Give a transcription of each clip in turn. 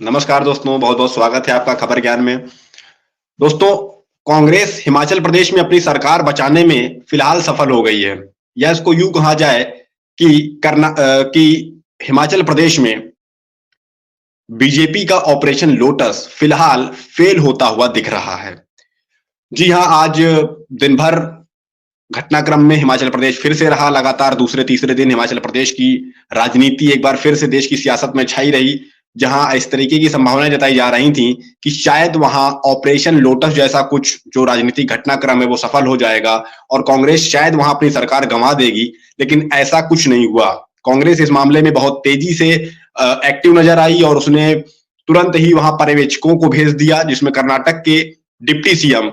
नमस्कार दोस्तों, बहुत बहुत स्वागत है आपका खबर ज्ञान में। दोस्तों, कांग्रेस हिमाचल प्रदेश में अपनी सरकार बचाने में फिलहाल सफल हो गई है, या इसको यूं कहा जाए कि हिमाचल प्रदेश में बीजेपी का ऑपरेशन लोटस फिलहाल फेल होता हुआ दिख रहा है। जी हां, आज दिन भर घटनाक्रम में हिमाचल प्रदेश फिर से रहा। लगातार दूसरे तीसरे दिन हिमाचल प्रदेश की राजनीति एक बार फिर से देश की सियासत में छाई रही, जहां इस तरीके की संभावनाएं जताई जा रही थी कि शायद वहां ऑपरेशन लोटस जैसा कुछ जो राजनीतिक घटनाक्रम है वो सफल हो जाएगा और कांग्रेस शायद वहां अपनी सरकार गंवा देगी, लेकिन ऐसा कुछ नहीं हुआ। कांग्रेस इस मामले में बहुत तेजी से एक्टिव नजर आई और उसने तुरंत ही वहां पर्यवेक्षकों को भेज दिया, जिसमें कर्नाटक के deputy CM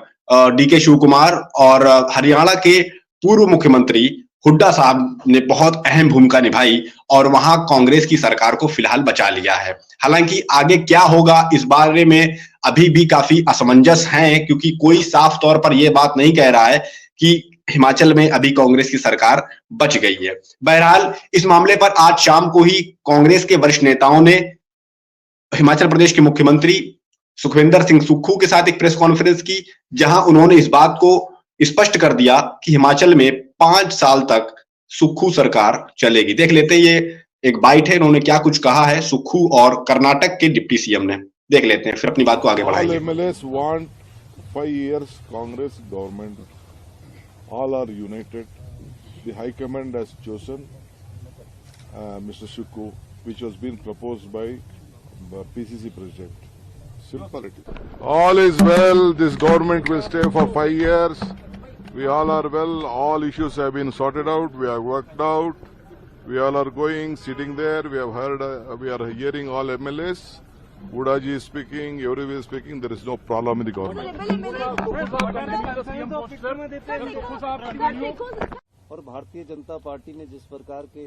DK Shivakumar और हरियाणा के पूर्व मुख्यमंत्री हुड्डा साहब ने बहुत अहम भूमिका निभाई और वहां कांग्रेस की सरकार को फिलहाल बचा लिया है। हालांकि आगे क्या होगा इस बारे में अभी भी काफी असमंजस हैं, क्योंकि कोई साफ तौर पर यह बात नहीं कह रहा है कि हिमाचल में अभी कांग्रेस की सरकार बच गई है। बहरहाल इस मामले पर आज शाम को ही कांग्रेस के वरिष्ठ नेताओं ने हिमाचल प्रदेश के मुख्यमंत्री सुखविंदर सिंह सुक्खू के साथ एक प्रेस कॉन्फ्रेंस की, जहां उन्होंने इस बात को स्पष्ट कर दिया कि हिमाचल में 5 साल तक सुक्खू सरकार चलेगी। देख लेते हैं, ये एक बाइट है, इन्होंने क्या कुछ कहा है सुक्खू और कर्नाटक के डिप्टी सीएम ने। देख लेते हैं, फिर अपनी बात को आगे बढ़ाएंगे। MLAs want 5 years Congress government. All are united. The High Command has chosen Mr. Shukku, which was being proposed by PCC President. Simple it is. All is well. This government will stay for 5 years. We all are well. All issues have been sorted out. We have worked out. We all are going, sitting there. We have heard. We are hearing all MLAs. Udaji is speaking. Everybody is speaking. There is no problem in the government. और Bharatiya Janata party ने जिस प्रकार के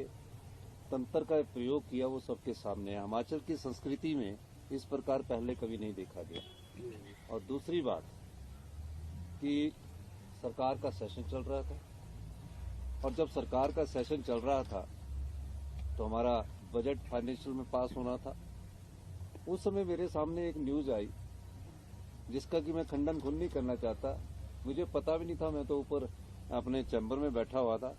तंत्र का प्रयोग किया वो सबके सामने है। हिमाचल की संस्कृति में इस प्रकार पहले कभी नहीं देखा गया। और दूसरी बात कि सरकार का सेशन चल रहा था, और जब सरकार का सेशन चल रहा था तो हमारा बजट फाइनेंशियल में पास होना था। उस समय मेरे सामने एक न्यूज आई जिसका कि मैं खंडन खुद नहीं करना चाहता, मुझे पता भी नहीं था, मैं तो ऊपर अपने चैम्बर में बैठा हुआ था,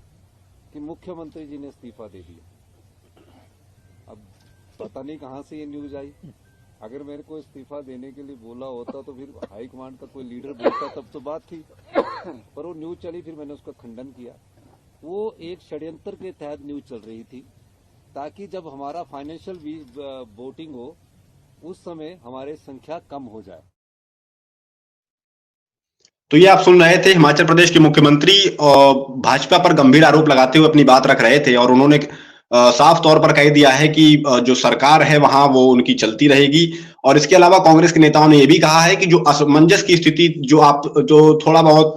कि मुख्यमंत्री जी ने इस्तीफा दे दिया। अब पता नहीं कहां से ये न्यूज आई। अगर मेरे को इस्तीफा देने के लिए बोला होता तो फिर हाई कमांड का कोई लीडर बोलता तब तो बात थी, पर वो न्यूज चली, फिर मैंने उसका खंडन किया। वो एक षड्यंत्र के तहत न्यूज चल रही थी ताकि जब हमारा फाइनेंशियल वोटिंग हो उस समय हमारे संख्या कम हो जाए। तो ये आप सुन रहे थे, हिमाचल प्रदेश के मुख्यमंत्री भाजपा पर गंभीर आरोप लगाते हुए अपनी बात रख रहे थे और उन्होंने साफ तौर पर कह दिया है कि जो सरकार है वहां वो उनकी चलती रहेगी। और इसके अलावा कांग्रेस के नेताओं ने यह भी कहा है कि जो असमंजस की स्थिति, जो थोड़ा बहुत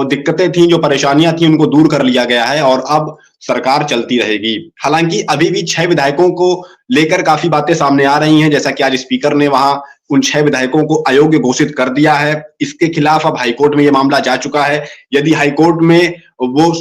दिक्कतें थी, जो परेशानियां थी, उनको दूर कर लिया गया है और अब सरकार चलती रहेगी। हालांकि अभी भी 6 विधायकों को लेकर काफी बातें सामने आ रही हैं, जैसा कि आज स्पीकर ने वहां उन 6 विधायकों को अयोग्य घोषित कर दिया है। इसके खिलाफ अब हाईकोर्ट में यह मामला जा चुका है। यदि हाईकोर्ट में वो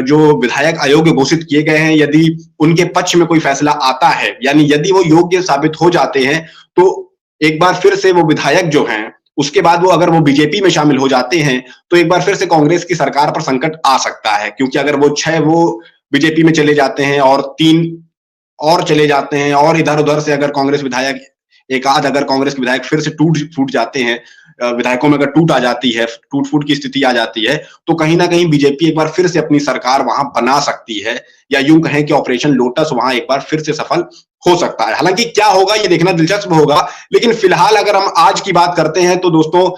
जो विधायक अयोग्य घोषित किए गए हैं, यदि उनके पक्ष में कोई फैसला आता है, यानी यदि वो योग्य साबित हो जाते हैं, तो एक बार फिर से वो विधायक जो हैं, उसके बाद वो अगर वो बीजेपी में शामिल हो जाते हैं तो एक बार फिर से कांग्रेस की सरकार पर संकट आ सकता है। क्योंकि अगर वो 6 वो बीजेपी में चले जाते हैं और 3 और चले जाते हैं, और इधर उधर से अगर कांग्रेस विधायक एक आध अगर कांग्रेस के विधायक फिर से टूट फूट जाते हैं, विधायकों में अगर टूट आ जाती है, टूट फूट की स्थिति आ जाती है, तो कहीं ना कहीं बीजेपी एक बार फिर से अपनी सरकार वहां बना सकती है, या यूं कहें कि ऑपरेशन लोटस वहां एक बार फिर से सफल हो सकता है। हालांकि क्या होगा ये देखना दिलचस्प होगा, लेकिन फिलहाल अगर हम आज की बात करते हैं तो दोस्तों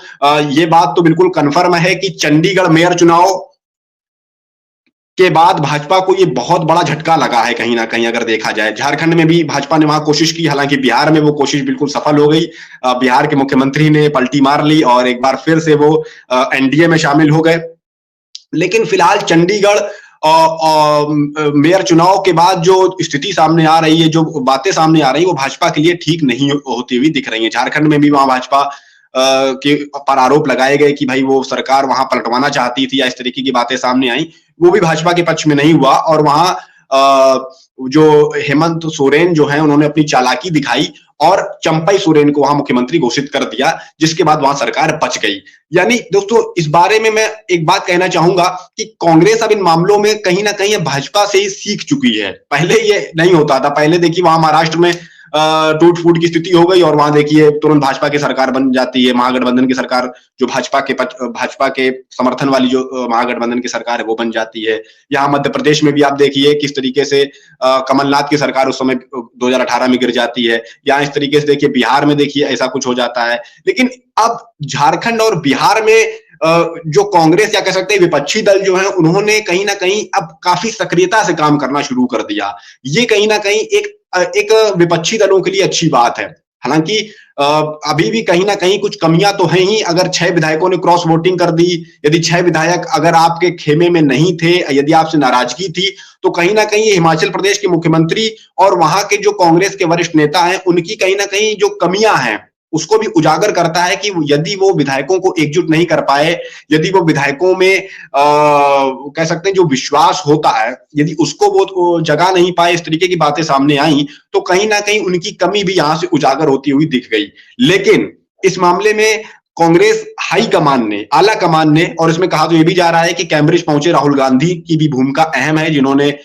ये बात तो बिल्कुल कंफर्म है कि चंडीगढ़ मेयर चुनाव के बाद भाजपा को ये बहुत बड़ा झटका लगा है कहीं ना कहीं। अगर देखा जाए, झारखंड में भी भाजपा ने वहां कोशिश की, हालांकि बिहार में वो कोशिश बिल्कुल सफल हो गई। बिहार के मुख्यमंत्री ने पलटी मार ली और एक बार फिर से वो एनडीए में शामिल हो गए। लेकिन फिलहाल चंडीगढ़ मेयर चुनाव के बाद जो स्थिति सामने आ रही है, जो बातें सामने आ रही है, वो भाजपा के लिए ठीक नहीं होती हुई दिख रही है। झारखंड में भी वहां भाजपा के पर आरोप लगाए गए कि भाई वो सरकार वहां पलटवाना चाहती थी, या इस तरीके की बातें सामने आई, वो भी भाजपा के पक्ष में नहीं हुआ। और वहां जो हेमंत सोरेन जो है उन्होंने अपनी चालाकी दिखाई और चंपई सोरेन को वहां मुख्यमंत्री घोषित कर दिया, जिसके बाद वहां सरकार बच गई। यानी दोस्तों इस बारे में मैं एक बात कहना चाहूंगा कि कांग्रेस अब इन मामलों में कहीं ना कहीं भाजपा से ही सीख चुकी है। पहले ये नहीं होता था, पहले देखिए वहां महाराष्ट्र में टूट फूट की स्थिति हो गई और वहां देखिए तुरंत भाजपा की सरकार बन जाती है, महागठबंधन की सरकार, जो भाजपा के समर्थन वाली जो महागठबंधन की सरकार है वो बन जाती है। यहाँ मध्य प्रदेश में भी आप देखिए किस तरीके से कमलनाथ की सरकार उस समय 2018 में गिर जाती है। यहाँ इस तरीके से देखिए बिहार में देखिए ऐसा कुछ हो जाता है। लेकिन अब झारखंड और बिहार में जो कांग्रेस या कह सकते हैं विपक्षी दल जो है उन्होंने कहीं ना कहीं अब काफी सक्रियता से काम करना शुरू कर दिया। ये कहीं ना कहीं एक विपक्षी दलों के लिए अच्छी बात है। हालांकि अभी भी कहीं ना कहीं कुछ कमियां तो हैं ही। अगर 6 विधायकों ने क्रॉस वोटिंग कर दी, यदि 6 विधायक अगर आपके खेमे में नहीं थे, यदि आपसे नाराजगी थी, तो कहीं ना कहीं हिमाचल प्रदेश के मुख्यमंत्री और वहां के जो कांग्रेस के वरिष्ठ नेता हैं उनकी कहीं ना कहीं जो कमियां हैं उसको भी उजागर करता है कि यदि वो विधायकों को एकजुट नहीं कर पाए, यदि वो विधायकों में कह सकते हैं जो विश्वास होता है, यदि उसको वो जगा नहीं पाए, इस तरीके की बातें सामने आई, तो कहीं ना कहीं उनकी कमी भी यहां से उजागर होती हुई दिख गई। लेकिन इस मामले में कांग्रेस हाई कमान ने, आला कमान ने, और इसमें कहा तो यह भी जा रहा है कि कैम्ब्रिज पहुंचे राहुल गांधी की भी भूमिका अहम है, जिन्होंने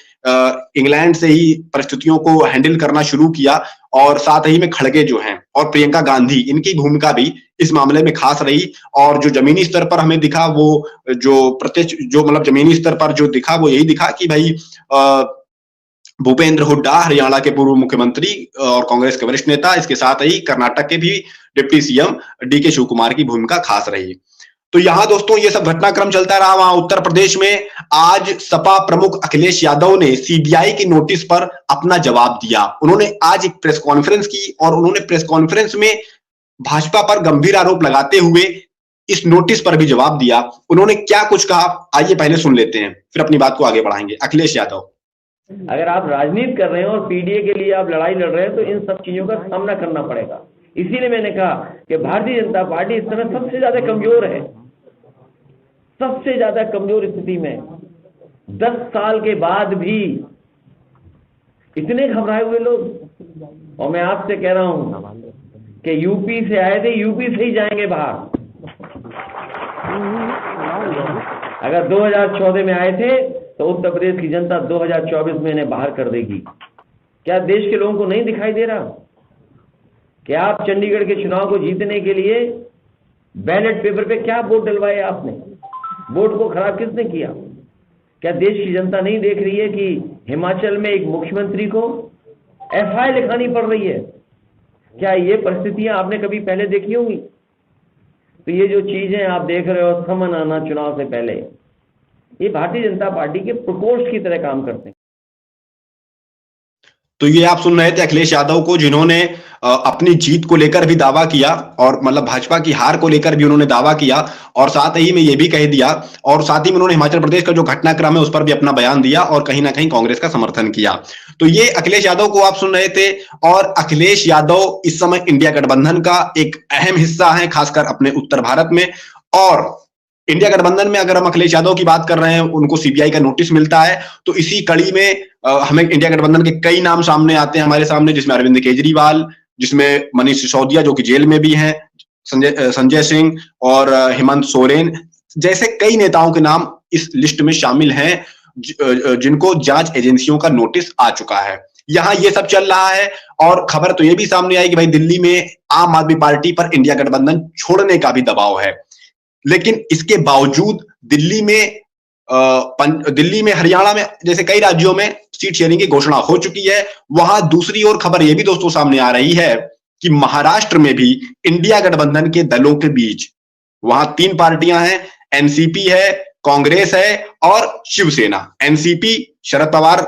इंग्लैंड से ही परिस्थितियों को हैंडल करना शुरू किया, और साथ ही में खड़गे जो हैं और प्रियंका गांधी, इनकी भूमिका भी इस मामले में खास रही। और जो जमीनी स्तर पर हमें दिखा वो जो प्रत्यक्ष जो मतलब जमीनी स्तर पर जो दिखा वो यही दिखा कि भाई भूपेंद्र हुड्डा हरियाणा के पूर्व मुख्यमंत्री और कांग्रेस के वरिष्ठ नेता, इसके साथ ही कर्नाटक के भी deputy CM DK Shivakumar की भूमिका खास रही। तो यहां दोस्तों ये सब घटनाक्रम चलता रहा। वहां उत्तर प्रदेश में आज सपा प्रमुख अखिलेश यादव ने सीबीआई की नोटिस पर अपना जवाब दिया। उन्होंने आज एक प्रेस कॉन्फ्रेंस की और उन्होंने प्रेस कॉन्फ्रेंस में भाजपा पर गंभीर आरोप लगाते हुए इस नोटिस पर भी जवाब दिया। उन्होंने क्या कुछ कहा, आइए पहले सुन लेते हैं, फिर अपनी बात को आगे बढ़ाएंगे। अखिलेश यादव: अगर आप राजनीति कर रहे हैं और पीडीए के लिए आप लड़ाई लड़ रहे हैं तो इन सब चीजों का सामना करना पड़ेगा। इसीलिए मैंने कहा कि भारतीय जनता पार्टी इस समय सबसे ज्यादा कमजोर है, सबसे ज्यादा कमजोर स्थिति में। 10 साल के बाद भी इतने घबराए हुए लोग। और मैं आपसे कह रहा हूं कि यूपी से आए थे, यूपी से ही जाएंगे बाहर। अगर 2014 में आए थे तो उत्तर प्रदेश की जनता 2024 में इन्हें बाहर कर देगी। क्या देश के लोगों को नहीं दिखाई दे रहा कि आप चंडीगढ़ के चुनाव को जीतने के लिए बैलेट पेपर पे क्या वोट डलवाए आपने? वोट को खराब किसने किया? क्या देश की जनता नहीं देख रही है कि हिमाचल में एक मुख्यमंत्री को एफआईआर लिखानी पड़ रही है? क्या ये परिस्थितियां आपने कभी पहले देखी होंगी? तो ये जो चीजें आप देख रहे हो, समन आना चुनाव से पहले, ये भारतीय जनता पार्टी के प्रकोष्ठ की तरह काम करते हैं। तो ये आप सुन रहे थे अखिलेश यादव को, जिन्होंने अपनी जीत को लेकर भी दावा किया और मतलब भाजपा की हार को लेकर भी उन्होंने दावा किया, और साथ ही में ये भी कह दिया, और साथ ही में उन्होंने हिमाचल प्रदेश का जो घटनाक्रम है उस पर भी अपना बयान दिया और कहीं ना कहीं कांग्रेस का समर्थन किया। तो ये अखिलेश यादव को आप सुन रहे थे। और अखिलेश यादव इस समय इंडिया गठबंधन का एक अहम हिस्सा है, खासकर अपने उत्तर भारत में। और इंडिया गठबंधन में अगर हम अखिलेश यादव की बात कर रहे हैं, उनको सीबीआई का नोटिस मिलता है, तो इसी कड़ी में हमें इंडिया गठबंधन के कई नाम सामने आते हैं हमारे सामने, जिसमें अरविंद केजरीवाल, जिसमें मनीष सिसोदिया जो कि जेल में भी हैं, संजय सिंह और हेमंत सोरेन जैसे कई नेताओं के नाम इस लिस्ट में शामिल हैं, जिनको जांच एजेंसियों का नोटिस आ चुका है। यहां ये सब चल रहा है और खबर तो ये भी सामने आई कि भाई दिल्ली में आम आदमी पार्टी पर इंडिया गठबंधन छोड़ने का भी दबाव है। लेकिन इसके बावजूद दिल्ली में, हरियाणा में जैसे कई राज्यों में सीट शेयरिंग की घोषणा हो चुकी है। वहां दूसरी ओर खबर यह भी दोस्तों सामने आ रही है कि महाराष्ट्र में भी इंडिया गठबंधन के दलों के बीच, वहां 3 पार्टियां हैं, एनसीपी है, कांग्रेस है और शिवसेना। एनसीपी शरद पवार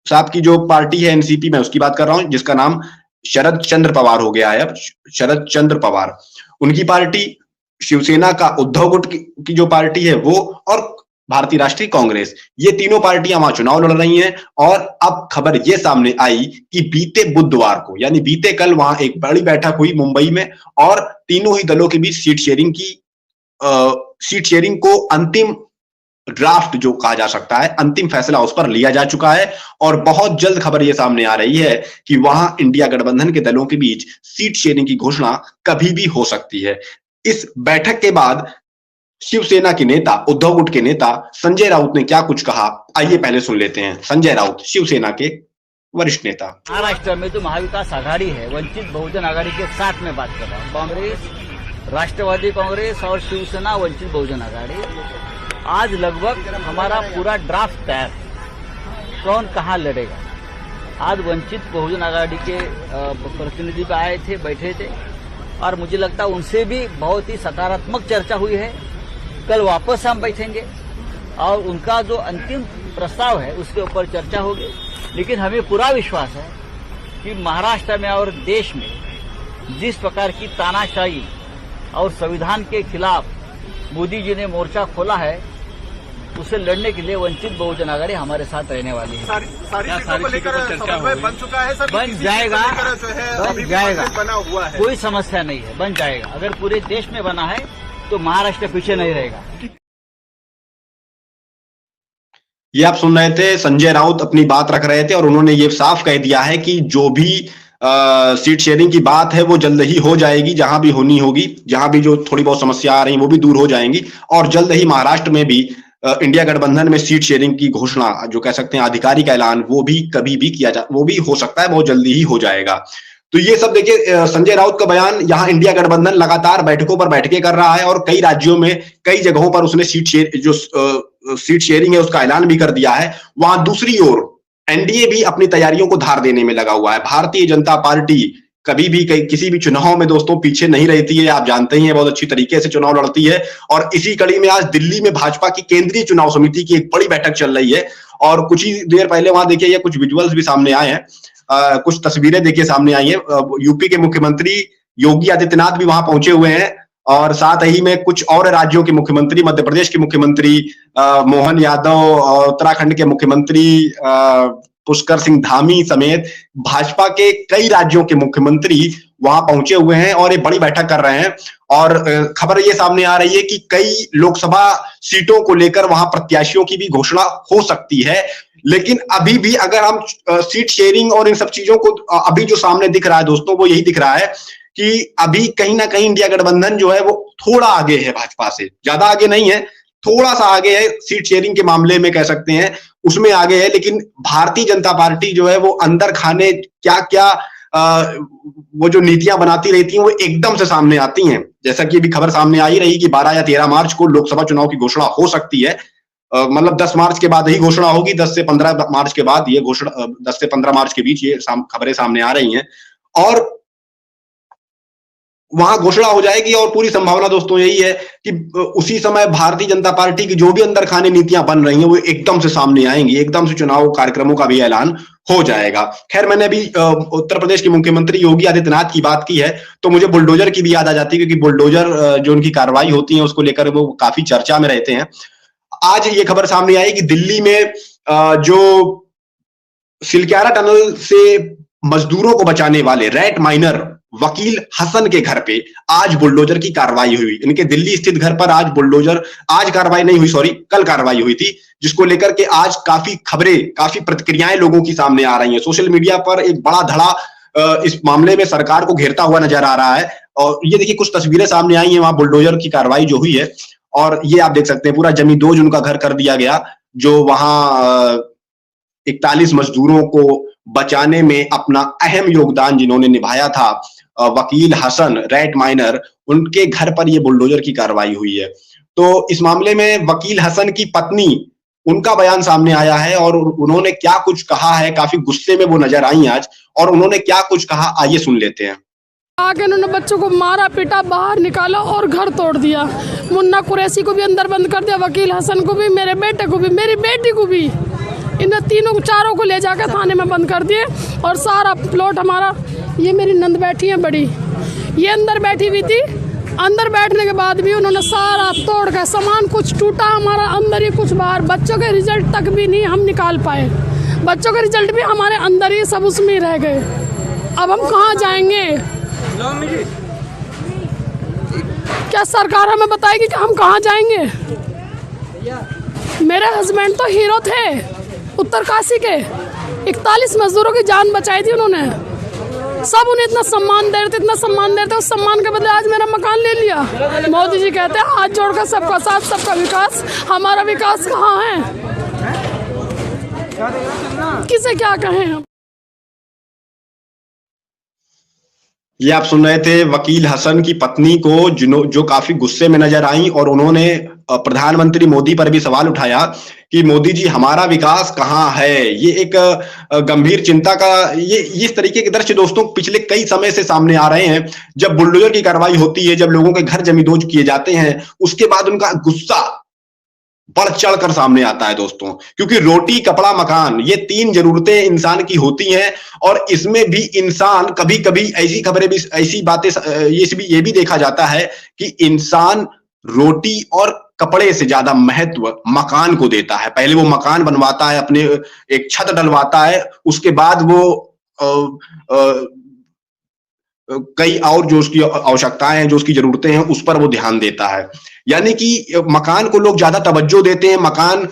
साहब की जो पार्टी है, एनसीपी में उसकी बात कर रहा हूं, जिसका नाम शरद चंद्र पवार हो गया है अब, शरद चंद्र पवार, उनकी पार्टी, शिवसेना का उद्धव गुट की जो पार्टी है वो, और भारतीय राष्ट्रीय कांग्रेस, ये तीनों पार्टियां वहां चुनाव लड़ रही हैं। और अब खबर ये सामने आई कि बीते बुधवार को, यानी बीते कल, वहां एक बड़ी बैठक हुई मुंबई में और तीनों ही दलों के बीच सीट शेयरिंग को अंतिम ड्राफ्ट जो कहा जा सकता है, अंतिम फैसला उस पर लिया जा चुका है और बहुत जल्द खबर यह सामने आ रही है कि वहां इंडिया गठबंधन के दलों के बीच सीट शेयरिंग की घोषणा कभी भी हो सकती है। इस बैठक के बाद शिवसेना के नेता, उद्धव गुट के नेता संजय राउत ने क्या कुछ कहा, आइए पहले सुन लेते हैं। संजय राउत, शिवसेना के वरिष्ठ नेता। महाराष्ट्र में जो महाविकास आघाड़ी है, वंचित बहुजन आघाड़ी के साथ में बात कर रहा हूँ, कांग्रेस, राष्ट्रवादी कांग्रेस और शिवसेना वंचित बहुजन आघाड़ी, आज लगभग हमारा पूरा ड्राफ्ट तैयार, कौन कहाँ लड़ेगा। आज वंचित बहुजन आघाड़ी के प्रतिनिधि भी आए थे, बैठे थे और मुझे लगता है उनसे भी बहुत ही सकारात्मक चर्चा हुई है। कल वापस हम बैठेंगे और उनका जो अंतिम प्रस्ताव है उसके ऊपर चर्चा होगी। लेकिन हमें पूरा विश्वास है कि महाराष्ट्र में और देश में जिस प्रकार की तानाशाही और संविधान के खिलाफ मोदी जी ने मोर्चा खोला है, उसे लड़ने के लिए वंचित बहुजन आघाड़ी हमारे साथ रहने वाली है। सारी चीजों को लेकर समन्वय बन चुका है सर, बन जाएगा, बन जाएगा, बना हुआ है, कोई समस्या नहीं है, बन जाएगा। अगर पूरे देश में बना है तो महाराष्ट्र पीछे नहीं रहेगा। ये आप सुन रहे थे, संजय राउत अपनी बात रख रहे थे और उन्होंने ये साफ कह दिया है कि जो भी सीट शेयरिंग की बात है वो जल्द ही हो जाएगी, जहां भी होनी होगी, जहां भी जो थोड़ी बहुत समस्या आ रही है वो भी दूर हो जाएंगी और जल्द ही महाराष्ट्र में भी इंडिया गठबंधन में सीट शेयरिंग की घोषणा, जो कह सकते हैं आधिकारिक ऐलान, वो भी कभी भी वो भी हो सकता है, बहुत जल्दी ही हो जाएगा। तो ये सब देखिए, संजय राउत का बयान, यहाँ इंडिया गठबंधन लगातार बैठकों पर बैठकें कर रहा है और कई राज्यों में कई जगहों पर उसने सीट शेयरिंग है उसका ऐलान भी कर दिया है। वहां दूसरी ओर एनडीए भी अपनी तैयारियों को धार देने में लगा हुआ है। भारतीय जनता पार्टी कभी भी किसी भी चुनाव में दोस्तों पीछे नहीं रहती है, आप जानते ही हैं, बहुत अच्छी तरीके से चुनाव लड़ती है। और इसी कड़ी में आज दिल्ली में भाजपा की केंद्रीय चुनाव समिति की एक बड़ी बैठक चल रही है और कुछ ही देर पहले वहां देखिए ये कुछ विजुअल्स भी सामने आए हैं, कुछ तस्वीरें देखिए सामने आई है। यूपी के मुख्यमंत्री योगी आदित्यनाथ भी वहां पहुंचे हुए हैं और साथ ही में कुछ और राज्यों के मुख्यमंत्री, मध्य प्रदेश के मुख्यमंत्री मोहन यादव, उत्तराखंड के मुख्यमंत्री पुष्कर सिंह धामी समेत भाजपा के कई राज्यों के मुख्यमंत्री वहां पहुंचे हुए हैं और एक बड़ी बैठक कर रहे हैं। और खबर ये सामने आ रही है कि कई लोकसभा सीटों को लेकर वहां प्रत्याशियों की भी घोषणा हो सकती है। लेकिन अभी भी अगर हम सीट शेयरिंग और इन सब चीजों को, अभी जो सामने दिख रहा है दोस्तों, वो यही दिख रहा है कि अभी कहीं ना कहीं इंडिया गठबंधन जो है वो थोड़ा आगे है भाजपा से, ज्यादा आगे नहीं है, थोड़ा सा आगे है सीट शेयरिंग के मामले में, कह सकते हैं उसमें आगे है। लेकिन भारतीय जनता पार्टी जो है वो अंदर खाने क्या क्या वो जो नीतियां बनाती रहती हैं वो एकदम से सामने आती हैं। जैसा कि अभी खबर सामने आई रही कि 12 या 13 मार्च को लोकसभा चुनाव की घोषणा हो सकती है, मतलब 10 मार्च के बाद ही घोषणा होगी, 10 से 15 मार्च के बाद ये घोषणा, 10 से 15 मार्च के बीच ये खबरें सामने आ रही हैं और वहां घोषणा हो जाएगी। और पूरी संभावना दोस्तों यही है कि उसी समय भारतीय जनता पार्टी की जो भी अंदर खाने नीतियां बन रही हैं वो एकदम से सामने आएंगी, एकदम से चुनाव कार्यक्रमों का भी ऐलान हो जाएगा। खैर, मैंने अभी उत्तर प्रदेश के मुख्यमंत्री योगी आदित्यनाथ की बात की है तो मुझे बुलडोजर की भी याद आ जाती है, क्योंकि बुलडोजर जो उनकी कार्रवाई होती है उसको लेकर वो काफी चर्चा में रहते हैं। आज ये खबर सामने आई कि दिल्ली में जो सिलक्यारा टनल से मजदूरों को बचाने वाले रैट माइनर वकील हसन के घर पे आज बुलडोजर की कार्रवाई हुई। इनके दिल्ली स्थित घर पर आज कार्रवाई नहीं हुई, सॉरी, कल कार्रवाई हुई थी, जिसको लेकर के आज काफी खबरें, काफी प्रतिक्रियाएं लोगों की सामने आ रही हैं। सोशल मीडिया पर एक बड़ा धड़ा इस मामले में सरकार को घेरता हुआ नजर आ रहा है। और ये देखिए कुछ तस्वीरें सामने आई हैं वहां बुलडोजर की कार्रवाई जो हुई है और ये आप देख सकते हैं पूरा जमींदोज उनका घर कर दिया गया, जो वहां 41 मजदूरों को बचाने में अपना अहम योगदान जिन्होंने निभाया था, वकील हसन रैट माइनर, उनके घर पर यह बुलडोजर की कार्रवाई हुई है। तो इस मामले में वकील हसन की पत्नी, उनका बयान सामने आया है और उन्होंने क्या कुछ कहा है, काफी गुस्से में वो नजर आई आज, और उन्होंने क्या कुछ कहा आइए सुन लेते हैं। आगे उन्होंने बच्चों को मारा पीटा, बाहर निकाला और घर तोड़ दिया। मुन्ना कुरैशी को भी अंदर बंद कर दिया, वकील हसन को भी, मेरे बेटे को भी, मेरी बेटी को भी, इन तीनों चारों को ले जाकर थाने में बंद कर दिए। और सारा प्लॉट हमारा, ये मेरी नंद बैठी है बड़ी, ये अंदर बैठी हुई थी, अंदर बैठने के बाद भी उन्होंने सारा तोड़ कर, सामान कुछ टूटा हमारा अंदर ही, कुछ बाहर। बच्चों के रिजल्ट तक भी नहीं हम निकाल पाए, बच्चों के रिजल्ट भी हमारे अंदर ही सब उसमें ही रह गए। अब हम कहाँ जाएंगे? क्या सरकार हमें बताएगी कि हम कहाँ जाएंगे? मेरे हस्बैंड तो हीरो थे उत्तरकाशी के, 41 मजदूरों की जान बचाई थी उन्होंने। सब उन्हें इतना सम्मान दे रहे थे, इतना सम्मान दे रहे थे, उस सम्मान के बदले आज मेरा मकान ले लिया। मोदी जी कहते हैं हाथ जोड़कर सबका साथ सबका विकास, हमारा विकास कहाँ है? किसे क्या कहें हम। ये आप सुन रहे थे वकील हसन की पत्नी को, जो काफी गुस्से में नजर आई और उन्होंने प्रधानमंत्री मोदी पर भी सवाल उठाया कि मोदी जी हमारा विकास कहाँ है। ये एक गंभीर चिंता का ये इस तरीके के दृश्य दोस्तों पिछले कई समय से सामने आ रहे हैं। जब बुलडोजर की कार्रवाई होती है, जब लोगों के घर जमींदोज किए जाते हैं, उसके बाद उनका गुस्सा बढ़ चढ़कर सामने आता है दोस्तों, क्योंकि रोटी कपड़ा मकान ये 3 जरूरतें इंसान की होती हैं और इसमें भी इंसान कभी कभी ऐसी खबरें भी, ऐसी बातें ये भी देखा जाता है कि इंसान रोटी और कपड़े से ज्यादा महत्व मकान को देता है। पहले वो मकान बनवाता है, अपने एक छत डलवाता है, उसके बाद वो कई और जो उसकी आवश्यकताएं हैं, जो उसकी जरूरतें हैं, उस पर वो ध्यान देता है। यानी कि मकान को लोग ज्यादा तवज्जो देते हैं। मकान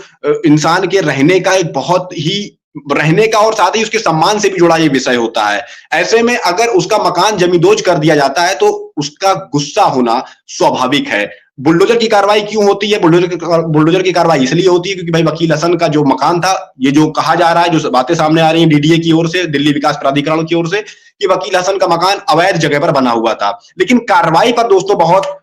इंसान के रहने का एक बहुत ही रहने का और साथ ही उसके सम्मान से भी जुड़ा ये विषय होता है। ऐसे में अगर उसका मकान जमींदोज कर दिया जाता है तो उसका गुस्सा होना स्वाभाविक है। बुलडोजर की कार्रवाई क्यों होती है? बुलडोजर की कार्रवाई इसलिए होती है क्योंकि भाई वकील हसन का जो मकान था, ये जो कहा जा रहा है, जो बातें सामने आ रही हैं डीडीए की ओर से, दिल्ली विकास प्राधिकरण की ओर से, कि वकील हसन का मकान अवैध जगह पर बना हुआ था। लेकिन कार्रवाई पर दोस्तों बहुत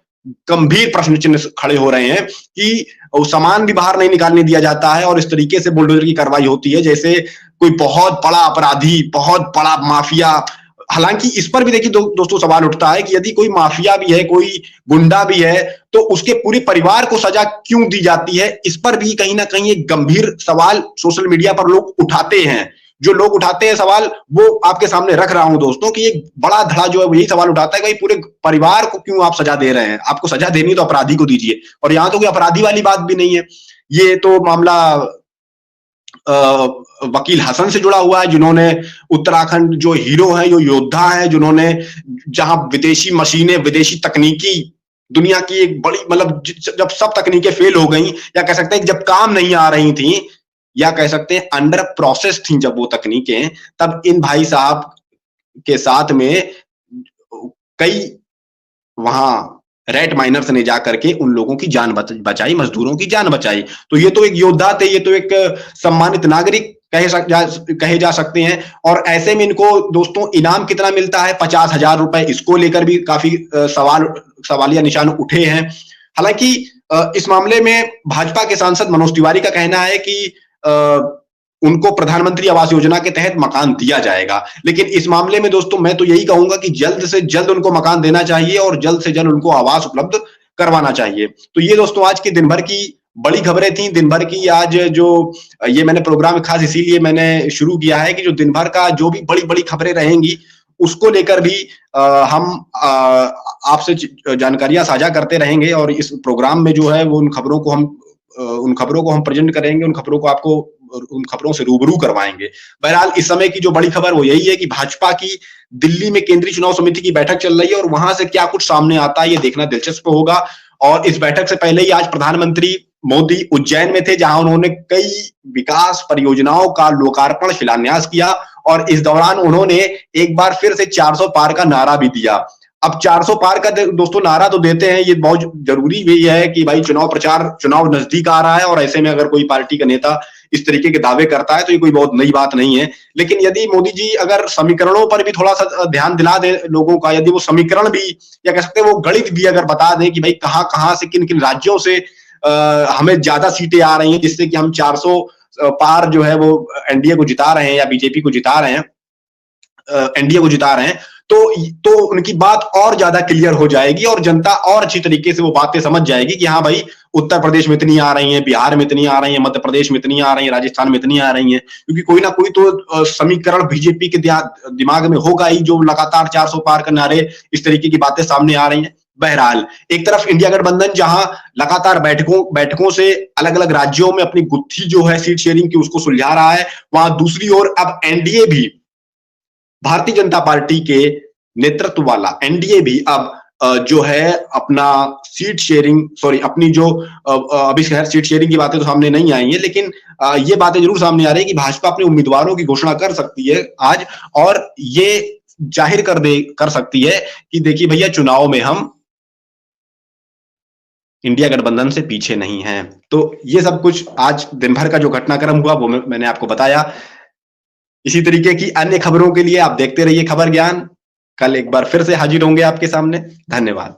गंभीर प्रश्न चिन्ह खड़े हो रहे हैं कि सामान भी बाहर नहीं निकालने दिया जाता है और इस तरीके से बुलडोजर की कार्रवाई होती है जैसे कोई बहुत बड़ा अपराधी, बहुत बड़ा माफिया। हालांकि इस पर भी देखिए दोस्तों सवाल उठता है कि यदि कोई माफिया भी है, कोई गुंडा भी है, तो उसके पूरे परिवार को सजा क्यों दी जाती है? इस पर भी कहीं ना कहीं एक गंभीर सवाल सोशल मीडिया पर लोग उठाते हैं। जो लोग उठाते हैं सवाल, वो आपके सामने रख रहा हूं दोस्तों कि एक बड़ा धड़ा जो है यही सवाल उठाता है कि भाई पूरे परिवार को क्यों आप सजा दे रहे हैं? आपको सजा देनी तो अपराधी को दीजिए। और यहां तो कोई अपराधी वाली बात भी नहीं है। ये तो मामला वकील हसन से जुड़ा हुआ है, जिन्होंने उत्तराखंड जो हीरो हैं, जो योद्धा हैं, जिन्होंने जहां विदेशी मशीनें, विदेशी तकनीकी, दुनिया की एक बड़ी मतलब जब सब तकनीकें फेल हो गई, या कह सकते हैं जब काम नहीं आ रही थी, या कह सकते हैं अंडर प्रोसेस थी जब वो तकनीकें, तब इन भाई साहब के साथ में कई वहां रेड माइनर्स ने जाकर के उन लोगों की जान बचाई, मजदूरों की जान बचाई। तो ये तो एक योद्धा थे, ये तो एक सम्मानित नागरिक कहे जा सकते हैं। और ऐसे में इनको दोस्तों इनाम कितना मिलता है? 50,000 रुपए। इसको लेकर भी काफी सवालिया निशान उठे हैं। हालांकि इस मामले में भाजपा के सांसद मनोज तिवारी का कहना है कि उनको प्रधानमंत्री आवास योजना के तहत मकान दिया जाएगा। लेकिन इस मामले में दोस्तों मैं तो यही कहूंगा कि जल्द से जल्द उनको मकान देना चाहिए और जल्द से जल्द उनको आवास उपलब्ध करवाना चाहिए। तो ये दोस्तों आज के दिन भर की बड़ी खबरें थी। दिन भर की आज जो ये मैंने प्रोग्राम खास इसीलिए मैंने शुरू किया है कि जो दिन भर का जो भी बड़ी बड़ी खबरें रहेंगी उसको लेकर भी हम आपसे जानकारियां साझा करते रहेंगे। और इस प्रोग्राम में जो है वो उन खबरों को हम प्रेजेंट करेंगे, उन खबरों से रूबरू करवाएंगे। बहरहाल इस समय की जो बड़ी खबर वो यही है कि भाजपा की दिल्ली में केंद्रीय चुनाव समिति की बैठक चल रही है और वहां से क्या कुछ सामने आता है ये देखना दिलचस्प होगा। और इस बैठक से पहले ही आज प्रधानमंत्री मोदी उज्जैन में थे, जहां उन्होंने कई विकास परियोजनाओं का लोकार्पण, शिलान्यास किया और इस दौरान उन्होंने एक बार फिर से 400 पार का नारा भी दिया। अब 400 पार का दोस्तों नारा तो देते हैं, ये बहुत जरूरी भी है कि भाई चुनाव नजदीक आ रहा है और ऐसे में अगर कोई पार्टी का नेता इस तरीके के दावे करता है तो ये कोई बहुत नई बात नहीं है। लेकिन यदि मोदी जी अगर समीकरणों पर भी थोड़ा सा ध्यान दिला दे लोगों का, यदि वो समीकरण भी या कह सकते हैं वो गणित भी अगर बता दें कि भाई कहां से किन किन राज्यों से हमें ज्यादा सीटें आ रही हैं जिससे कि हम 400 पार जो है वो एनडीए को जिता रहे हैं या बीजेपी को जिता रहे हैं, एनडीए को जिता रहे हैं, तो उनकी बात और ज्यादा क्लियर हो जाएगी और जनता और अच्छी तरीके से वो बातें समझ जाएगी कि हाँ भाई उत्तर प्रदेश में इतनी आ रही हैं, बिहार में इतनी आ रही हैं, मध्य प्रदेश में इतनी आ रही हैं, राजस्थान में इतनी आ रही हैं। क्योंकि कोई ना कोई तो समीकरण बीजेपी के दिमाग में होगा ही जो लगातार 400 पार का नारे इस तरीके की बातें सामने आ रही हैं। बहरहाल एक तरफ इंडिया गठबंधन जहां लगातार बैठकों से अलग अलग राज्यों में अपनी गुत्थी जो है सीट शेयरिंग की उसको सुलझा रहा है, वहां दूसरी ओर अब एनडीए भी, भारतीय जनता पार्टी के नेतृत्व वाला एनडीए भी अब जो है अपना सीट शेयरिंग, सॉरी अपनी जो अभी खैर सीट शेयरिंग की बातें तो सामने नहीं आई है, लेकिन ये बातें जरूर सामने आ रही है कि भाजपा अपने उम्मीदवारों की घोषणा कर सकती है आज, और ये जाहिर कर सकती है कि देखिए भैया चुनाव में हम इंडिया गठबंधन से पीछे नहीं हैं। तो ये सब कुछ आज दिन भर का जो घटनाक्रम हुआ वो मैंने आपको बताया। इसी तरीके की अन्य खबरों के लिए आप देखते रहिए खबर ज्ञान। कल एक बार फिर से हाजिर होंगे आपके सामने। धन्यवाद।